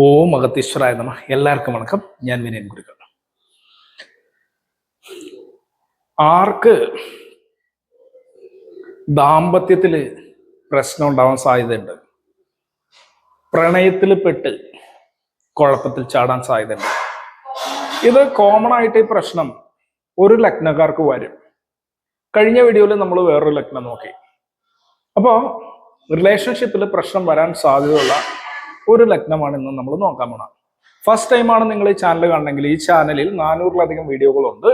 ഓം അഗത്തീശ്വരായ നമ. എല്ലാവർക്കും വണക്കം. ഞാൻ വിനയൻ ഗുരുക്കൾ. ആർക്ക് ദാമ്പത്യത്തില് പ്രശ്നം ഉണ്ടാവാൻ സാധ്യതയുണ്ട്? പ്രണയത്തിൽ പെട്ട് കുഴപ്പത്തിൽ ചാടാൻ സാധ്യതയുണ്ട്. ഇത് കോമൺ ആയിട്ട് ഈ പ്രശ്നം ഒരു ലഗ്നക്കാർക്ക് വരും. കഴിഞ്ഞ വീഡിയോയിൽ നമ്മൾ വേറൊരു ലഗ്നം നോക്കി. അപ്പോൾ റിലേഷൻഷിപ്പിൽ പ്രശ്നം വരാൻ സാധ്യതയുള്ള ഒരു ലഗ്നമാണ് ഇന്ന് നമ്മൾ നോക്കാൻ പോണത്. ഫസ്റ്റ് ടൈമാണ് നിങ്ങൾ ഈ ചാനൽ കാണണമെങ്കിൽ ഈ ചാനലിൽ 400-ലധികം വീഡിയോകളുണ്ട്.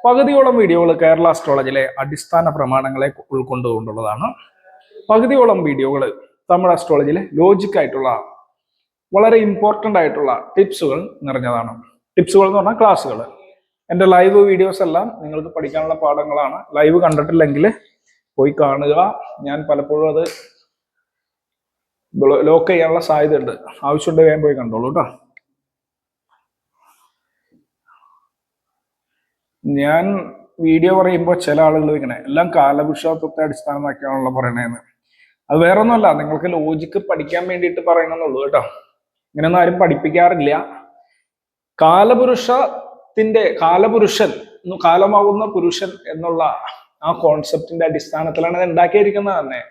പകുതിയോളം വീഡിയോകൾ കേരള അസ്ട്രോളജിയിലെ അടിസ്ഥാന പ്രമാണങ്ങളെ ഉൾക്കൊണ്ടുകൊണ്ടുള്ളതാണ്. പകുതിയോളം വീഡിയോകൾ തമിഴ് അസ്ട്രോളജിയിലെ ലോജിക്കായിട്ടുള്ള വളരെ ഇമ്പോർട്ടൻ്റ് ആയിട്ടുള്ള ടിപ്സുകൾ നിറഞ്ഞതാണ്. ടിപ്സുകൾ എന്ന് പറഞ്ഞാൽ ക്ലാസ്സുകൾ. എൻ്റെ ലൈവ് വീഡിയോസ് എല്ലാം നിങ്ങൾക്ക് പഠിക്കാനുള്ള പാഠങ്ങളാണ്. ലൈവ് കണ്ടിട്ടില്ലെങ്കിൽ പോയി കാണുക. ഞാൻ പലപ്പോഴും അത് ലോക്ക് ചെയ്യാനുള്ള സാധ്യതയുണ്ട്. ആവശ്യമുണ്ട് വേഗം പോയി കണ്ടോളൂ കേട്ടോ. ഞാൻ വീഡിയോ പറയുമ്പോൾ ചില ആളുകൾ ഇങ്ങനെ എല്ലാം കാലപുരുഷത്വത്തെ അടിസ്ഥാനമാക്കിയാണല്ലോ പറയണേന്ന്. അത് വേറെ ഒന്നുമല്ല, നിങ്ങൾക്ക് ലോജിക്ക് പഠിക്കാൻ വേണ്ടിയിട്ട് പറയണമെന്നുള്ളൂ കേട്ടോ. ഇങ്ങനെയൊന്നും ആരും പഠിപ്പിക്കാറില്ല. കാലപുരുഷൻ കാലമാകുന്ന പുരുഷൻ എന്നുള്ള ആ കോൺസെപ്റ്റിന്റെ അടിസ്ഥാനത്തിലാണ് ഇത് ഉണ്ടാക്കിയിരിക്കുന്നത് തന്നെ.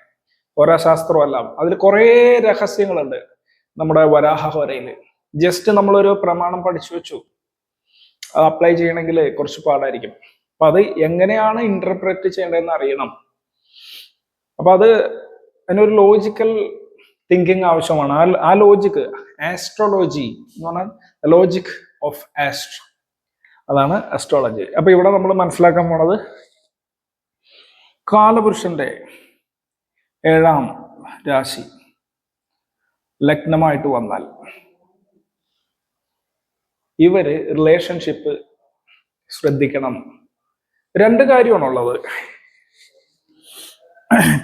ഓരോ ശാസ്ത്രമല്ല, അതിൽ കുറേ രഹസ്യങ്ങളുണ്ട് നമ്മുടെ വരാഹഹോരയിൽ. ജസ്റ്റ് നമ്മളൊരു പ്രമാണം പഠിച്ചു വെച്ചു, അത് അപ്ലൈ ചെയ്യണമെങ്കിൽ കുറച്ച് പാടായിരിക്കും. അപ്പൊ അത് എങ്ങനെയാണ് ഇന്റർപ്രറ്റ് ചെയ്യേണ്ടതെന്ന് അറിയണം. അപ്പൊ അതിനൊരു ലോജിക്കൽ തിങ്കിങ് ആവശ്യമാണ്. ആ ലോജിക്ക്, ആസ്ട്രോളജി എന്ന് പറഞ്ഞാൽ ലോജിക് ഓഫ് ആസ്ട്രോ, അതാണ് അസ്ട്രോളജി. അപ്പൊ ഇവിടെ നമ്മൾ മനസ്സിലാക്കാൻ പോണത് കാലപുരുഷന്റെ 7ാം രാശി ലഗ്നമായിട്ട് വന്നാൽ ഇവര് റിലേഷൻഷിപ്പ് ശ്രദ്ധിക്കണം. 2 കാര്യമാണുള്ളത്,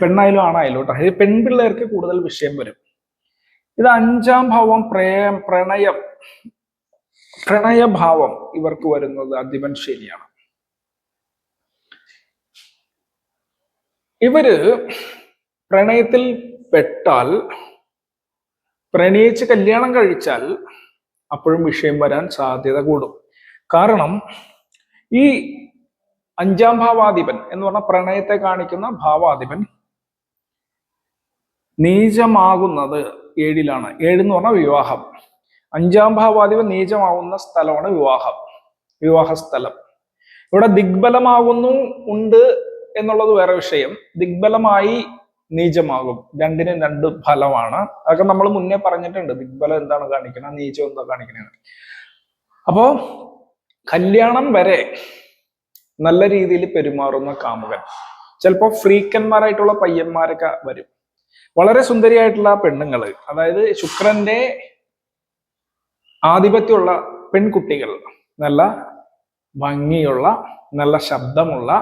പെണ്ണായാലും ആണായാലും കേട്ടോ. ഇത് പെൺപിള്ളേർക്ക് കൂടുതൽ വിഷയം വരും. ഇത് 5ാം ഭാവം പ്രണയഭാവം ഇവർക്ക് വരുന്നത് അധിപൻ ശനിയാണ്. ഇവര് പ്രണയത്തിൽ പെട്ടാൽ, പ്രണയിച്ച് കല്യാണം കഴിച്ചാൽ അപ്പോഴും വിഷയം വരാൻ സാധ്യത കൂടും. കാരണം ഈ 5ാം ഭാവാധിപൻ എന്ന് പറഞ്ഞ പ്രണയത്തെ കാണിക്കുന്ന ഭാവാധിപൻ നീചമാകുന്നത് 7ലാണ്. 7 എന്ന് പറഞ്ഞാൽ വിവാഹം. 5ാം ഭാവാധിപൻ നീചമാകുന്ന സ്ഥലമാണ് വിവാഹസ്ഥലം. ഇവിടെ ദിഗ്ബലമാകുന്നു ഉണ്ട് എന്നുള്ളത് വേറെ വിഷയം. ദിഗ്ബലമായി നീചമാകും. 2നും 2 ഫലമാണ്. അതൊക്കെ നമ്മൾ മുന്നേ പറഞ്ഞിട്ടുണ്ട്. ദിഗ്ബലം എന്താണ് കാണിക്കണം, നീചം എന്താ കാണിക്കണത്. അപ്പോ കല്യാണം വരെ നല്ല രീതിയിൽ പെരുമാറുന്ന കാമുകൻ, ചിലപ്പോ ഫ്രീക്കന്മാരായിട്ടുള്ള പയ്യന്മാരൊക്കെ വരും. വളരെ സുന്ദരിയായിട്ടുള്ള പെണ്ണുങ്ങൾ, അതായത് ശുക്രന്റെ ആധിപത്യമുള്ള പെൺകുട്ടികൾ, നല്ല ഭംഗിയുള്ള, നല്ല ശബ്ദമുള്ള,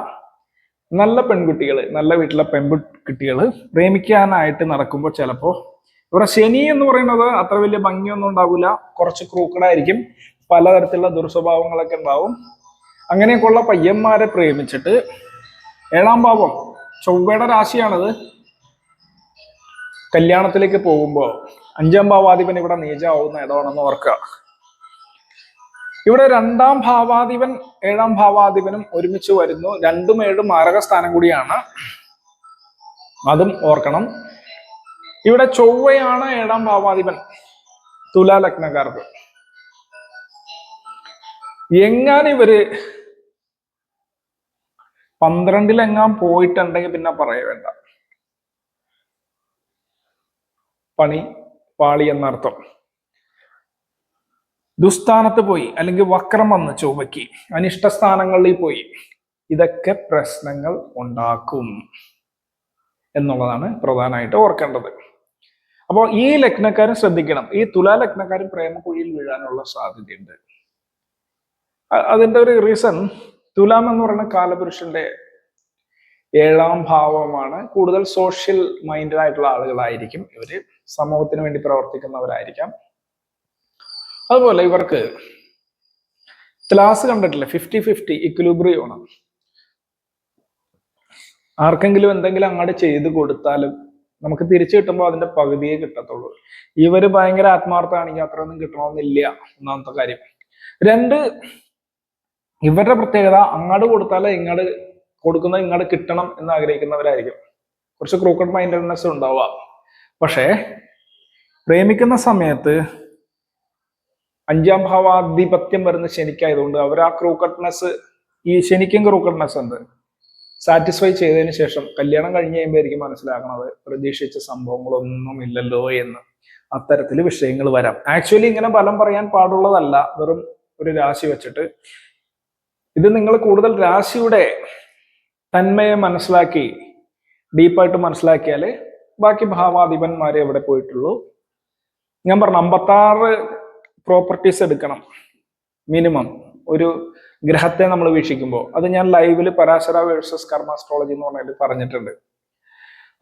നല്ല പെൺകുട്ടികൾ, നല്ല വീട്ടിലെ പെൺകുട്ടികൾ പ്രേമിക്കാനായിട്ട് നടക്കുമ്പോൾ ചിലപ്പോൾ ഇവിടെ ശനി എന്ന് പറയുന്നത് അത്ര വലിയ ഭംഗിയൊന്നും ഉണ്ടാവില്ല. കുറച്ച് ക്രൂക്കഡായിരിക്കും, പലതരത്തിലുള്ള ദുർസ്വഭാവങ്ങളൊക്കെ ഉണ്ടാവും. അങ്ങനെയൊക്കെയുള്ള പയ്യന്മാരെ പ്രേമിച്ചിട്ട് 7ാം ഭാവം ചൊവ്വയുടെ രാശിയാണത്. കല്യാണത്തിലേക്ക് പോകുമ്പോൾ 5ാം ഭാവാധിപൻ ഇവിടെ നീചമാവുന്ന ഇടമാണെന്ന് ഓർക്കുക. ഇവിടെ 2ാം ഭാവാധിപൻ 7ാം ഭാവാധിപനും ഒരുമിച്ച് വരുന്നു. 2ഉം 7ഉം മാരകസ്ഥാനം കൂടിയാണ്, അതും ഓർക്കണം. ഇവിടെ ചൊവ്വയാണ് 7ാം ഭാവാധിപൻ തുലാ ലഗ്നക്കാർക്ക്. എങ്ങാനും ഇവര് 12-ലെങ്ങാൻ പോയിട്ടുണ്ടെങ്കിൽ പിന്നെ പറയ വേണ്ട, പണി പാളി എന്നർത്ഥം. ദുസ്ഥാനത്ത് പോയി, അല്ലെങ്കിൽ വക്രം വന്ന് ചൊവ്വയ്ക്ക് അനിഷ്ടസ്ഥാനങ്ങളിൽ പോയി, ഇതൊക്കെ പ്രശ്നങ്ങൾ ഉണ്ടാക്കും എന്നുള്ളതാണ് പ്രധാനമായിട്ട് ഓർക്കേണ്ടത്. അപ്പോൾ ഈ ലഗ്നക്കാരും ശ്രദ്ധിക്കണം. ഈ തുലാ ലഗ്നക്കാരും പ്രേമക്കുഴിയിൽ വീഴാനുള്ള സാധ്യതയുണ്ട്. അതിന്റെ ഒരു റീസൺ, തുലാം എന്ന് പറയുന്ന കാലപുരുഷന്റെ 7ാം ഭാവമാണ്. കൂടുതൽ സോഷ്യൽ മൈൻഡഡ് ആയിട്ടുള്ള ആളുകളായിരിക്കും ഇവര്, സമൂഹത്തിന് വേണ്ടി പ്രവർത്തിക്കുന്നവരായിരിക്കാം. അതുപോലെ ഇവർക്ക് ക്ലാസ് കണ്ടിട്ടില്ല, 50-50 ഇക്വിലിബ്രിയം ആണ്. ആർക്കെങ്കിലും എന്തെങ്കിലും അങ്ങോട്ട് ചെയ്ത് കൊടുത്താലും നമുക്ക് തിരിച്ചു കിട്ടുമ്പോൾ അതിന്റെ പകുതിയെ കിട്ടത്തുള്ളൂ. ഇവര് ഭയങ്കര ആത്മാർത്ഥമാണെങ്കിൽ അത്രയൊന്നും കിട്ടണമെന്നില്ല, ഒന്നാമത്തെ കാര്യം. രണ്ട്, ഇവരുടെ പ്രത്യേകത അങ്ങോട്ട് കൊടുത്താലേ കൊടുക്കുന്നത് ഇങ്ങോട്ട് കിട്ടണം എന്ന് ആഗ്രഹിക്കുന്നവരായിരിക്കും. കുറച്ച് ക്രൂക്കഡ് മൈൻഡഡ്നെസ് ഉണ്ടാവുക. പക്ഷേ പ്രേമിക്കുന്ന സമയത്ത് 5ാം ഭാവാധിപത്യം വരുന്ന ശനിക്കായതുകൊണ്ട് അവർ ആ ക്രൂക്കഡ്നെസ്, ഈ ശനിക്കും ക്രൂക്കഡ്നെസ് ഉണ്ട്, സാറ്റിസ്ഫൈ ചെയ്തതിന് ശേഷം കല്യാണം കഴിഞ്ഞ് കഴിയുമ്പോഴായിരിക്കും മനസ്സിലാക്കണത് പ്രതീക്ഷിച്ച സംഭവങ്ങളൊന്നും ഇല്ലല്ലോ എന്ന്. അത്തരത്തിൽ വിഷയങ്ങൾ വരാം. ആക്ച്വലി ഇങ്ങനെ ഫലം പറയാൻ പാടുള്ളതല്ല, വെറും ഒരു രാശി വെച്ചിട്ട്. ഇത് നിങ്ങൾ കൂടുതൽ രാശിയുടെ തന്മയെ മനസ്സിലാക്കി ഡീപ്പായിട്ട് മനസ്സിലാക്കിയാല് ബാക്കി ഭാവാധിപന്മാരെ എവിടെ പോയിട്ടുള്ളൂ. ഞാൻ പറഞ്ഞു 56 പ്രോപ്പർട്ടീസ് എടുക്കണം മിനിമം ഒരു ഗ്രഹത്തെ നമ്മൾ വീക്ഷിക്കുമ്പോൾ. അത് ഞാൻ ലൈവില് പരാശര വേഴ്സസ് കർമ്മ അസ്ട്രോളജി എന്ന് പറഞ്ഞിട്ട് പറഞ്ഞിട്ടുണ്ട്.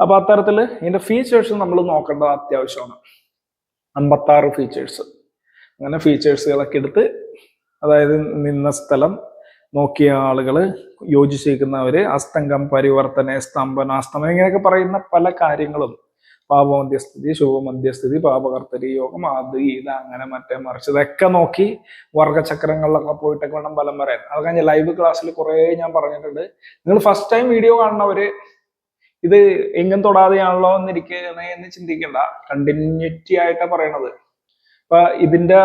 അപ്പൊ അത്തരത്തില് ഇതിന്റെ ഫീച്ചേഴ്സ് നമ്മൾ നോക്കേണ്ടത് അത്യാവശ്യമാണ്. 56 ഫീച്ചേഴ്സ്. അങ്ങനെ ഫീച്ചേഴ്സുകളൊക്കെ എടുത്ത്, അതായത് നിന്ന സ്ഥലം, നോക്കിയ ആളുകള്, യോജിച്ചിരിക്കുന്നവര്, അസ്തംഗം, പരിവർത്തന, സ്തംഭനാസ്തമനം, ഇങ്ങനെയൊക്കെ പറയുന്ന പല കാര്യങ്ങളും, പാപമധ്യസ്ഥിതി, ശുഭമധ്യസ്ഥിതി, പാപകർത്തരി യോഗം, അത് ഇത് അങ്ങനെ മറ്റേ മറിച്ച്, ഇതൊക്കെ നോക്കി വർഗചക്രങ്ങളിലൊക്കെ പോയിട്ടൊക്കെ വേണം ഫലം പറയാൻ. അതൊക്കെ ഞാൻ ലൈവ് ക്ലാസ്സിൽ കുറെ ഞാൻ പറഞ്ഞിട്ടുണ്ട്. നിങ്ങൾ ഫസ്റ്റ് ടൈം വീഡിയോ കാണുന്നവര് ഇത് എങ്ങും തൊടാതെയാണല്ലോ എന്ന് ചിന്തിക്കണ്ട. കണ്ടിന്യൂറ്റി ആയിട്ടാണ് പറയണത്. അപ്പൊ ഇതിന്റെ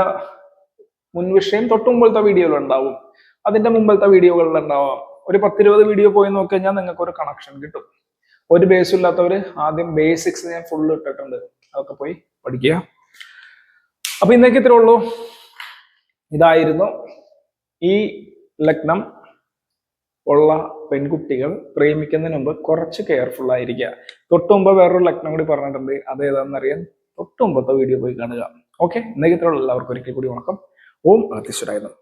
മുൻവിഷയം തൊട്ട് മുമ്പത്തെ വീഡിയോയിലുണ്ടാവും, അതിന്റെ മുമ്പത്തെ വീഡിയോകളിലുണ്ടാവാം. ഒരു 10-20 വീഡിയോ പോയി നോക്കി കഴിഞ്ഞാൽ നിങ്ങൾക്ക് ഒരു കണക്ഷൻ കിട്ടും. ഒരു ബേസും ഇല്ലാത്തവര് ആദ്യം ബേസിക്സ് ഞാൻ ഫുള്ള് ഇട്ടിട്ടുണ്ട്, അതൊക്കെ പോയി പഠിക്കുക. അപ്പൊ ഇന്നേക്ക് ഇത്രേ ഉള്ളൂ. ഇതായിരുന്നു ഈ ലഗ്നം ഉള്ള പെൺകുട്ടികൾ പ്രേമിക്കുന്നതിന് മുമ്പ് കുറച്ച് കെയർഫുൾ ആയിരിക്കുക. തൊട്ട് മുമ്പ് വേറൊരു ലഗ്നം കൂടി പറഞ്ഞിട്ടുണ്ട്, അത് ഏതാണെന്നറിയാൻ തൊട്ട് മുമ്പത്തെ വീഡിയോ പോയി കാണുക. ഓക്കെ, ഇന്നേക്ക് ഇത്രേ ഉള്ളൂ. എല്ലാവർക്കും ഒരിക്കൽ കൂടി വണക്കം. ഓം അഗസ്ത്യശിവായ നമഃ.